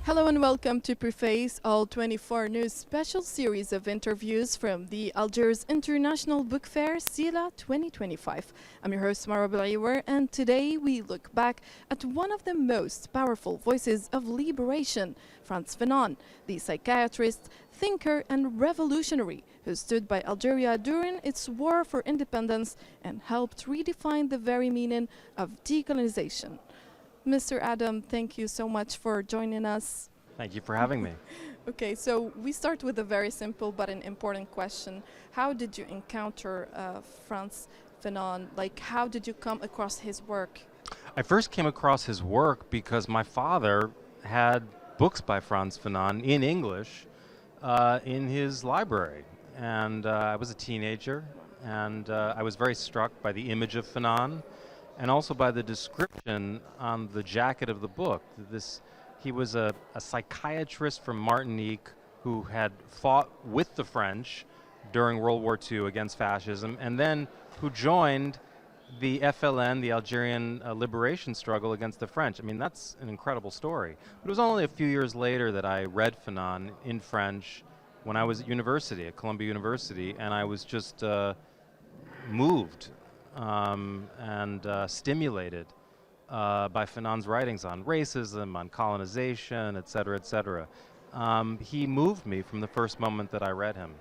Hello and welcome to Preface All 24 News special series of interviews from the Algiers International Book Fair, Sila 2025. I'm your host, Mara Belaiwer, and today we look back at one of the most powerful voices of liberation, Frantz Fanon, the psychiatrist, thinker and revolutionary who stood by Algeria during its war for independence and helped redefine the very meaning of decolonization. Mr. Adam, thank you so much for joining us. Thank you for having me. Okay, so we start with a very simple but an important question. How did you encounter Frantz Fanon? Like, how did you come across his work? I first came across his work because my father had books by Frantz Fanon in English in his library. And I was a teenager, and I was very struck by the image of Fanon and also by the description on the jacket of the book. He was a psychiatrist from Martinique who had fought with the French during World War II against fascism, and then who joined the FLN, the Algerian liberation struggle against the French. I mean, that's an incredible story. But it was only a few years later that I read Fanon in French when I was at university, at Columbia University, and I was just moved and stimulated by Fanon's writings on racism, on colonization, et cetera, et cetera. He moved me from the first moment that I read him.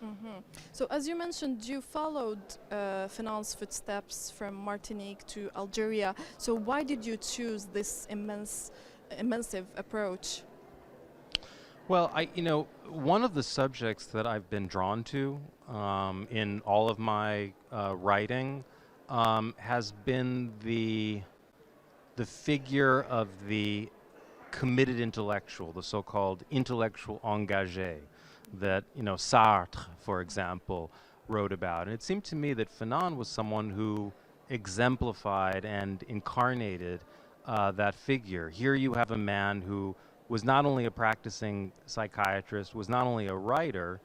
Mm-hmm. So as you mentioned, you followed Fanon's footsteps from Martinique to Algeria. So why did you choose this immersive approach? Well, one of the subjects that I've been drawn to in all of my writing has been the figure of the committed intellectual, the so-called intellectual engagé that, Sartre, for example, wrote about. And it seemed to me that Fanon was someone who exemplified and incarnated that figure. Here you have a man who was not only a practicing psychiatrist, was not only a writer,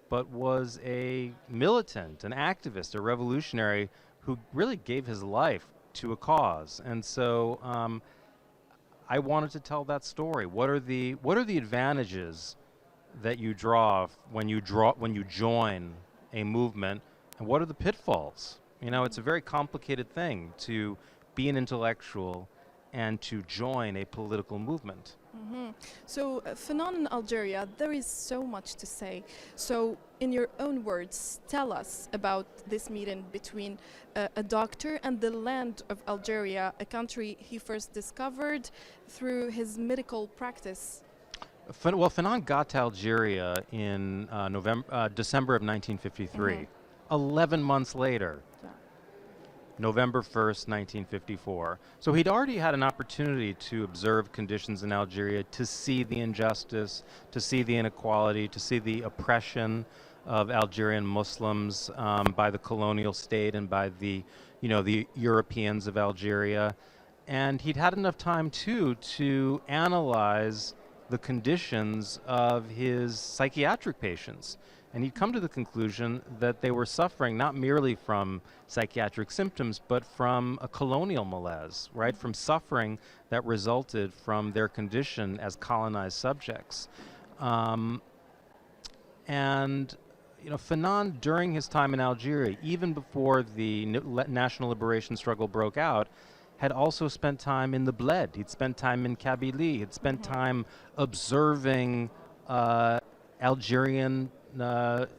but was a militant, an activist, a revolutionary who really gave his life to a cause. And so I wanted to tell that story. What are the advantages that you draw when you join a movement, and what are the pitfalls? It's a very complicated thing to be an intellectual and to join a political movement. Mm-hmm. So Fanon in Algeria, there is so much to say. So in your own words, tell us about this meeting between a doctor and the land of Algeria, a country he first discovered through his medical practice. Well, Fanon got to Algeria in December of 1953. Mm-hmm. 11 months later. Yeah. November 1st, 1954. So he'd already had an opportunity to observe conditions in Algeria, to see the injustice, to see the inequality, to see the oppression of Algerian Muslims by the colonial state and by the Europeans of Algeria. And he'd had enough time, too, to analyze the conditions of his psychiatric patients. And he'd come to the conclusion that they were suffering not merely from psychiatric symptoms, but from a colonial malaise, right? From suffering that resulted from their condition as colonized subjects. And Fanon, during his time in Algeria, even before the national liberation struggle broke out, had also spent time in the Bled. He'd spent time in Kabylie. He'd spent time observing Algerian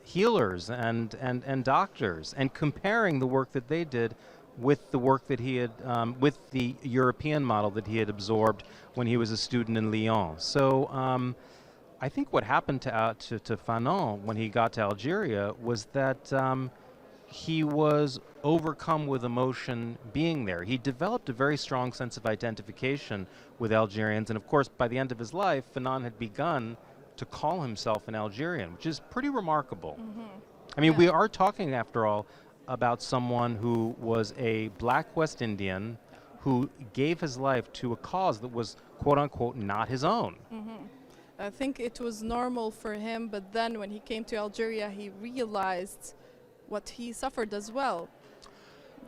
healers and doctors, and comparing the work that they did with the work that he had, with the European model that he had absorbed when he was a student in Lyon. So I think what happened to Fanon when he got to Algeria was that he was overcome with emotion being there. He developed a very strong sense of identification with Algerians, and of course by the end of his life, Fanon had begun to call himself an Algerian, which is pretty remarkable. Mm-hmm. I mean, we are talking, after all, about someone who was a black West Indian who gave his life to a cause that was, quote-unquote, not his own. Mm-hmm. I think it was normal for him, but then when he came to Algeria, he realized what he suffered as well.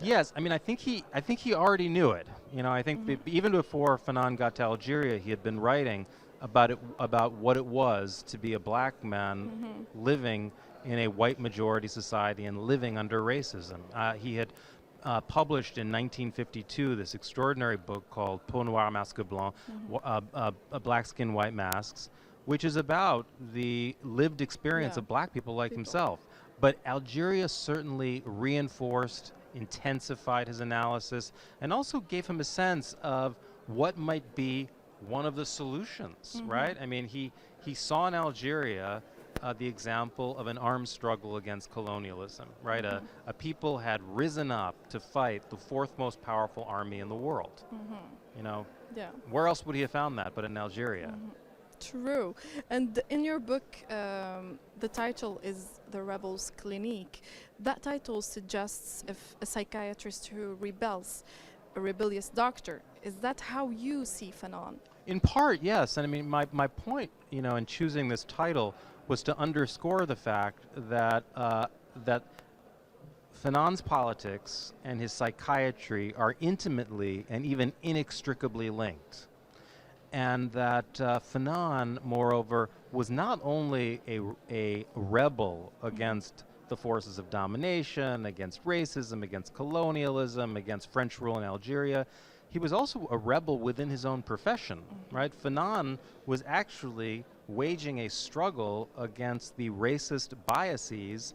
Yes, I mean, I think he already knew it. I think even before Fanon got to Algeria, he had been writing about what it was to be a black man living in a white majority society and living under racism. He had published in 1952 this extraordinary book called Peau Noire Masque Blanc, Black Skin, White Masks, which is about the lived experience of black people like himself. But Algeria certainly reinforced, intensified his analysis, and also gave him a sense of what might be one of the solutions, right? I mean, he saw in Algeria the example of an armed struggle against colonialism, right? A people had risen up to fight the fourth most powerful army in the world. You know, where else would he have found that but in Algeria? True. And in your book, the title is The Rebel's Clinique. That title suggests if a psychiatrist who rebels, a rebellious doctor. Is that how you see Fanon? In part, yes. And I mean, my point, you know, in choosing this title was to underscore the fact that that Fanon's politics and his psychiatry are intimately and even inextricably linked. And that Fanon, moreover, was not only a rebel against the forces of domination, against racism, against colonialism, against French rule in Algeria, he was also a rebel within his own profession, right? Fanon was actually waging a struggle against the racist biases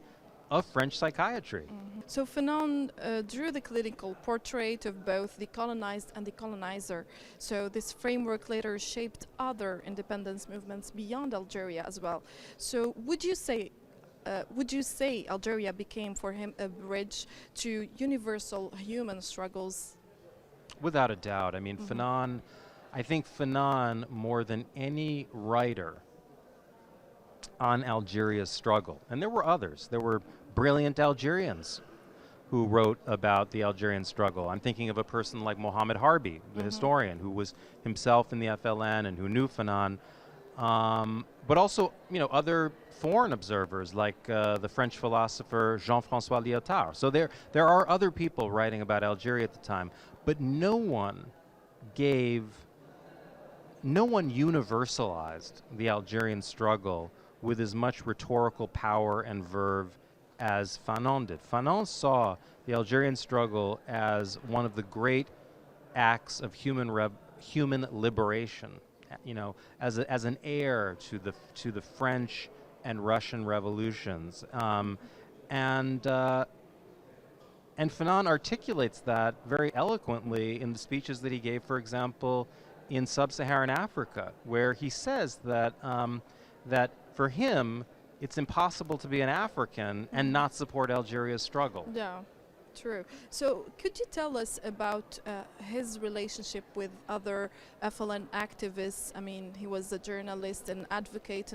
of French psychiatry. So Fanon drew the clinical portrait of both the colonized and the colonizer. So this framework later shaped other independence movements beyond Algeria as well. So would you say Algeria became for him a bridge to universal human struggles? Without a doubt. I mean, Fanon, I think Fanon, more than any writer on Algeria's struggle, and there were others, there were brilliant Algerians who wrote about the Algerian struggle. I'm thinking of a person like Mohamed Harbi, the historian, who was himself in the FLN and who knew Fanon, but also, you know, other foreign observers like the French philosopher Jean-François Lyotard. So there are other people writing about Algeria at the time, but no one universalized the Algerian struggle with as much rhetorical power and verve as Fanon did. Fanon saw the Algerian struggle as one of the great acts of human liberation, you know, as an heir to the French and Russian revolutions, and Fanon articulates that very eloquently in the speeches that he gave, for example, in sub-Saharan Africa, where he says that that for him it's impossible to be an African and not support Algeria's struggle. Yeah. True. So could you tell us about his relationship with other FLN activists? I mean, he was a journalist, an advocate,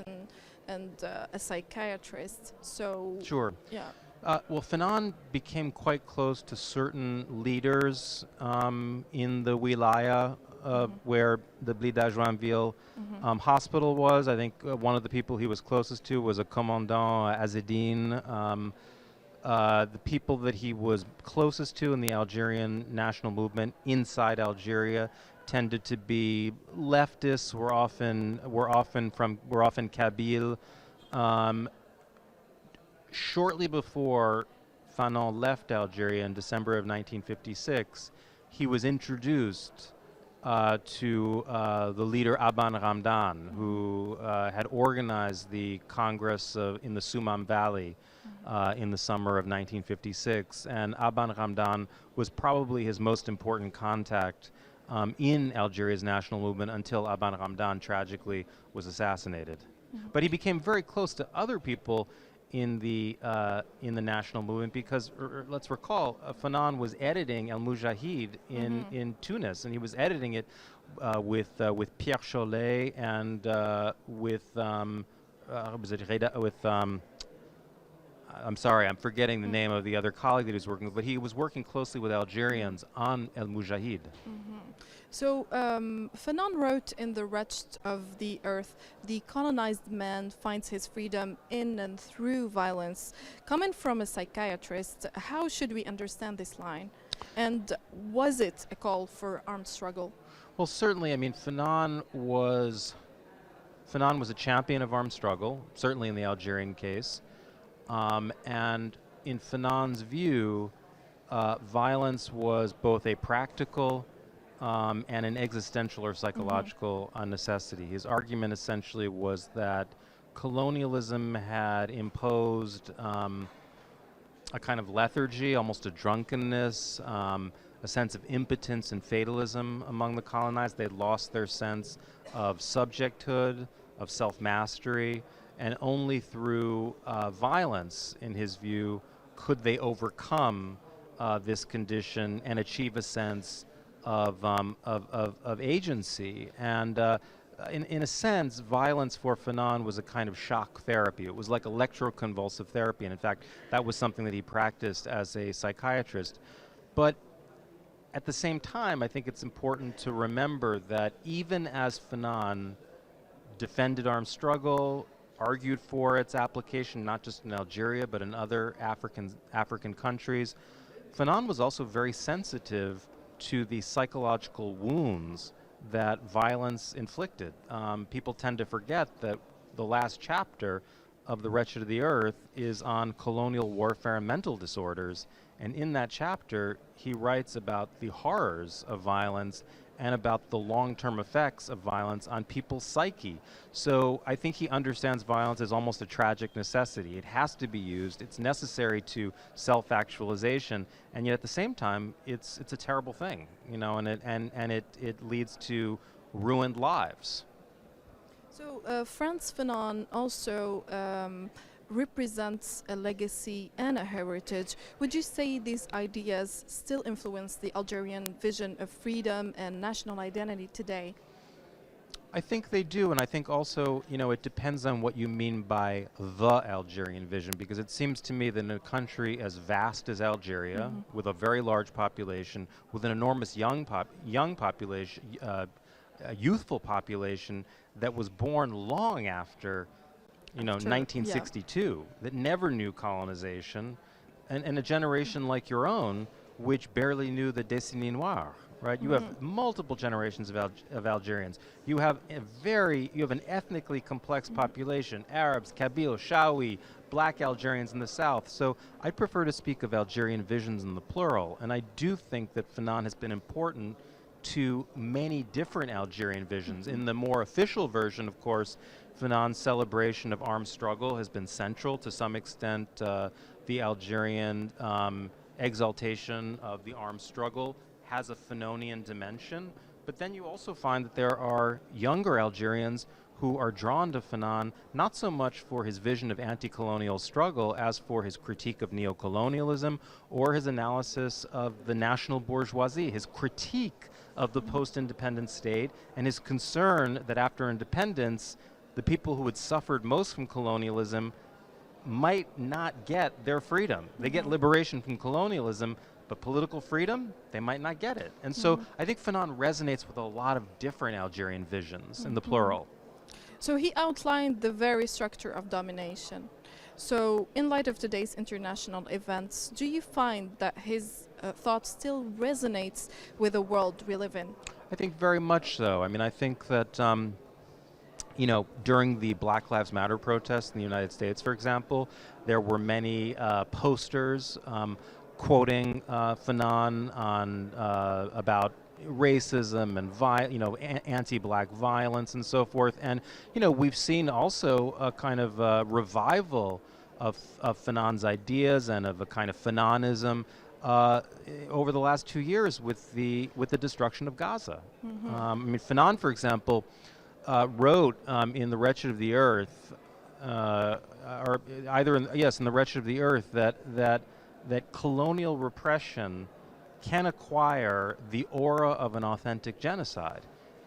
and a psychiatrist. So sure. Yeah. Well, Fanon became quite close to certain leaders in the wilaya where the Blida Joinville hospital was. I think one of the people he was closest to was a commandant, Azzedine. The people that he was closest to in the Algerian national movement inside Algeria tended to be leftists. Were often Kabyle. Shortly before Fanon left Algeria in December of 1956, he was introduced to the leader Aban Ramdan, who had organized the Congress in the Soumam Valley in the summer of 1956. And Aban Ramdan was probably his most important contact in Algeria's national movement until Aban Ramdan tragically was assassinated. But he became very close to other people in the national movement because let's recall Fanon was editing El Mujahid in Tunis, and he was editing it with Pierre Chollet and I'm sorry, I'm forgetting the name of the other colleague that he was working with, but he was working closely with Algerians on El Mujahid. So Fanon wrote in The Wretched of the Earth, the colonized man finds his freedom in and through violence. Coming from a psychiatrist, how should we understand this line? And was it a call for armed struggle? Well, certainly. I mean, Fanon was Fanon was a champion of armed struggle, certainly in the Algerian case. And in Fanon's view, violence was both a practical and an existential or psychological necessity. His argument essentially was that colonialism had imposed a kind of lethargy, almost a drunkenness, a sense of impotence and fatalism among the colonized. They'd lost their sense of subjecthood, of self-mastery, and only through violence, in his view, could they overcome this condition and achieve a sense of agency. And in a sense, violence for Fanon was a kind of shock therapy. It was like electroconvulsive therapy, and in fact, that was something that he practiced as a psychiatrist. But at the same time, I think it's important to remember that even as Fanon defended armed struggle, argued for its application, not just in Algeria, but in other African countries, Fanon was also very sensitive to the psychological wounds that violence inflicted. People tend to forget that the last chapter of The Wretched of the Earth is on colonial warfare and mental disorders. And in that chapter, he writes about the horrors of violence and about the long-term effects of violence on people's psyche. So I think he understands violence as almost a tragic necessity. It has to be used. It's necessary to self-actualization, and yet at the same time, it's a terrible thing, you know, and it leads to ruined lives. So Frantz Fanon also represents a legacy and a heritage. Would you say these ideas still influence the Algerian vision of freedom and national identity today? I think they do, and I think also, you know, it depends on what you mean by the Algerian vision, because it seems to me that in a country as vast as Algeria, with a very large population, with an enormous young population, a youthful population that was born long after, you know, 1962, that never knew colonization, and a generation like your own, which barely knew the décennie noire, right? You have multiple generations of Algerians. You have an ethnically complex population: Arabs, Kabyle, Shawi, black Algerians in the south. So I prefer to speak of Algerian visions in the plural, and I do think that Fanon has been important to many different Algerian visions. In the more official version, of course, Fanon's celebration of armed struggle has been central to some extent. The Algerian exaltation of the armed struggle has a Fanonian dimension, but then you also find that there are younger Algerians who are drawn to Fanon not so much for his vision of anti-colonial struggle as for his critique of neocolonialism or his analysis of the national bourgeoisie, his critique of the post-independent state, and his concern that after independence, the people who had suffered most from colonialism might not get their freedom. They get liberation from colonialism, but political freedom, they might not get it. And so I think Fanon resonates with a lot of different Algerian visions in the plural. So he outlined the very structure of domination. So in light of today's international events, do you find that his thought still resonates with the world we live in? I think very much so. I mean, I think that you know, during the Black Lives Matter protests in the United States, for example, there were many posters quoting Fanon on about racism and anti-black violence and so forth. And you know, we've seen also a kind of revival of Fanon's ideas and of a kind of Fanonism over the last 2 years with the destruction of Gaza. I mean, Fanon, for example, wrote in The Wretched of the Earth, in The Wretched of the Earth, that colonial repression can acquire the aura of an authentic genocide,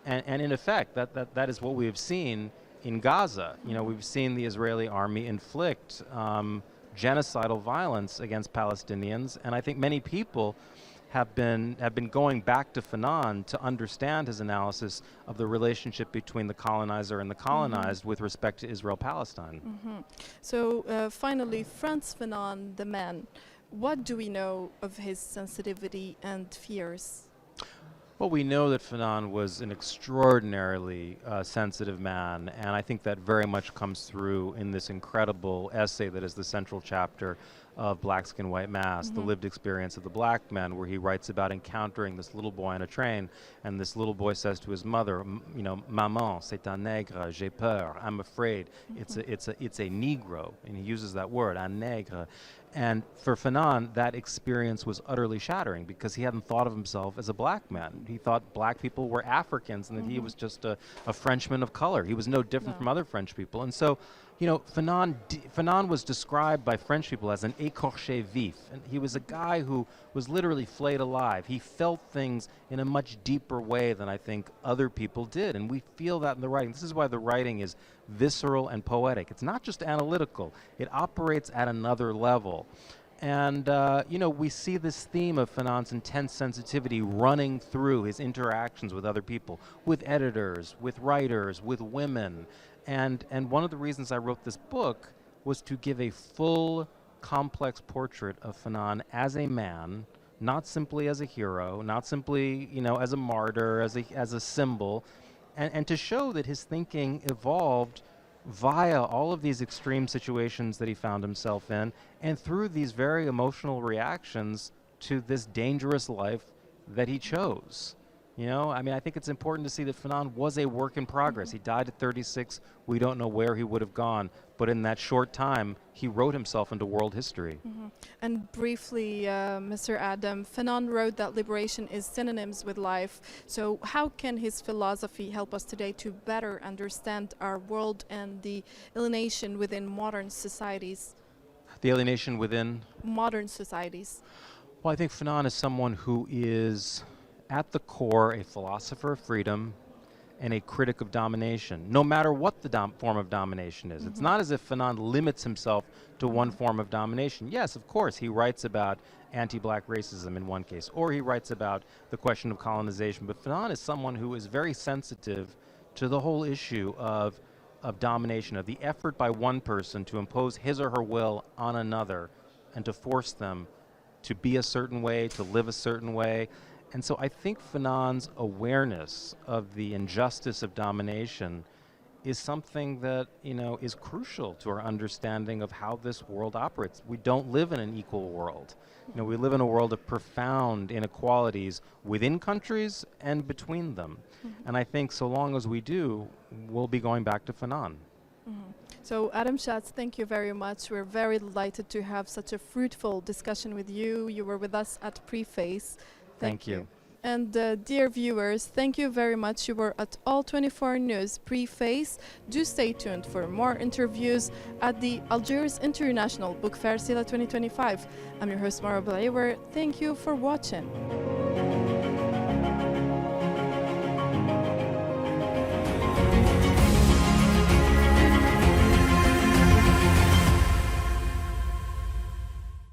and in effect, that is what we have seen in Gaza. You know, we've seen the Israeli army inflict genocidal violence against Palestinians, and I think many people have been going back to Fanon to understand his analysis of the relationship between the colonizer and the colonized with respect to Israel-Palestine. So finally, Frantz Fanon, the man, what do we know of his sensitivity and fears? Well, we know that Fanon was an extraordinarily sensitive man, and I think that very much comes through in this incredible essay that is the central chapter of Black Skin, White Mask, the lived experience of the black man, where he writes about encountering this little boy on a train, and this little boy says to his mother, Maman, c'est un nègre, j'ai peur, I'm afraid. It's a Negro, and he uses that word, un nègre. And for Fanon, that experience was utterly shattering because he hadn't thought of himself as a black man. He thought black people were Africans and that he was just a Frenchman of color. He was no different from other French people. And so, Fanon was described by French people as an écorché vif. And he was a guy who was literally flayed alive. He felt things in a much deeper way than I think other people did. And we feel that in the writing. This is why the writing is visceral and poetic. It's not just analytical. It operates at another level. And, we see this theme of Fanon's intense sensitivity running through his interactions with other people, with editors, with writers, with women. And one of the reasons I wrote this book was to give a full, complex portrait of Fanon as a man, not simply as a hero, not simply, as a martyr, as a symbol, and to show that his thinking evolved via all of these extreme situations that he found himself in, and through these very emotional reactions to this dangerous life that he chose. I think it's important to see that Fanon was a work in progress. He died at 36. We don't know where he would have gone. But in that short time, he wrote himself into world history. And briefly, Mr. Adam, Fanon wrote that liberation is synonyms with life. So how can his philosophy help us today to better understand our world and the alienation within modern societies? The alienation within? Modern societies. Well, I think Fanon is someone who is at the core a philosopher of freedom and a critic of domination, no matter what the form of domination is. It's not as if Fanon limits himself to one form of domination. Yes, of course, he writes about anti-black racism in one case, or he writes about the question of colonization, but Fanon is someone who is very sensitive to the whole issue of domination, of the effort by one person to impose his or her will on another and to force them to be a certain way, to live a certain way. And so I think Fanon's awareness of the injustice of domination is something that, is crucial to our understanding of how this world operates. We don't live in an equal world. We live in a world of profound inequalities within countries and between them. And I think so long as we do, we'll be going back to Fanon. So Adam Shatz, thank you very much. We're very delighted to have such a fruitful discussion with you. You were with us at Preface. Thank you. And dear viewers, thank you very much. You were at All 24 News Preface. Do stay tuned for more interviews at the Algiers International Book Fair Sila 2025. I'm your host, Mara Belaiwer. Thank you for watching.